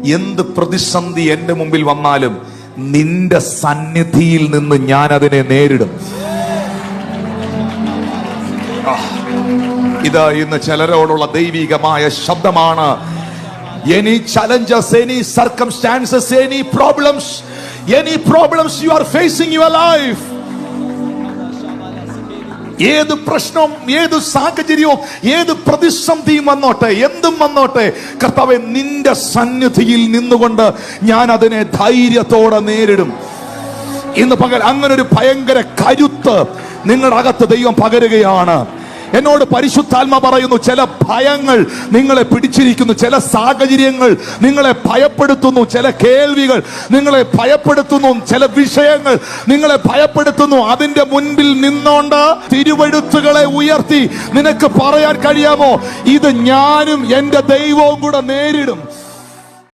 എന്ത് പ്രതിസന്ധി എന്റെ മുമ്പിൽ വന്നാലും നിന്റെ സന്നിധിയിൽ നിന്ന് ഞാൻ അതിനെ നേരിടും. ഇത് ഇന്ന് ചിലരോടുള്ള ദൈവികമായ ശബ്ദമാണ്. Any challenges, any circumstances, any problems you are facing in your life, ഏത് പ്രശ്നവും, ഏത് സാഹചര്യവും, ഏത് പ്രതിസന്ധിയും വന്നോട്ടെ, എന്തും വന്നോട്ടെ, കർത്താവേ നിന്റെ സന്നിധിയിൽ നിന്നുകൊണ്ട് ഞാൻ അതിനെ ധൈര്യത്തോടെ നേരിടും. ഇന്ന് പകൽ അങ്ങനെ ഒരു ഭയങ്കര കരുത്ത് നിങ്ങളുടെ അകത്ത് ദൈവം പകരുകയാണ്. എന്നോട് പരിശുദ്ധാത്മ പറയുന്നു, ചില ഭയങ്ങൾ നിങ്ങളെ പിടിച്ചിരിക്കുന്നു, ചില സാഹചര്യങ്ങൾ നിങ്ങളെ ഭയപ്പെടുത്തുന്നു, ചില കേൾവികൾ നിങ്ങളെ ഭയപ്പെടുത്തുന്നു, ചില വിഷയങ്ങൾ നിങ്ങളെ ഭയപ്പെടുത്തുന്നു. അതിന്റെ മുൻപിൽ നിന്നോണ്ട് തിരുവെഴുത്തുകളെ ഉയർത്തി നിനക്ക് പറയാൻ കഴിയാമോ, ഇത് ഞാനും എന്റെ ദൈവവും കൂടെ നേരിടും.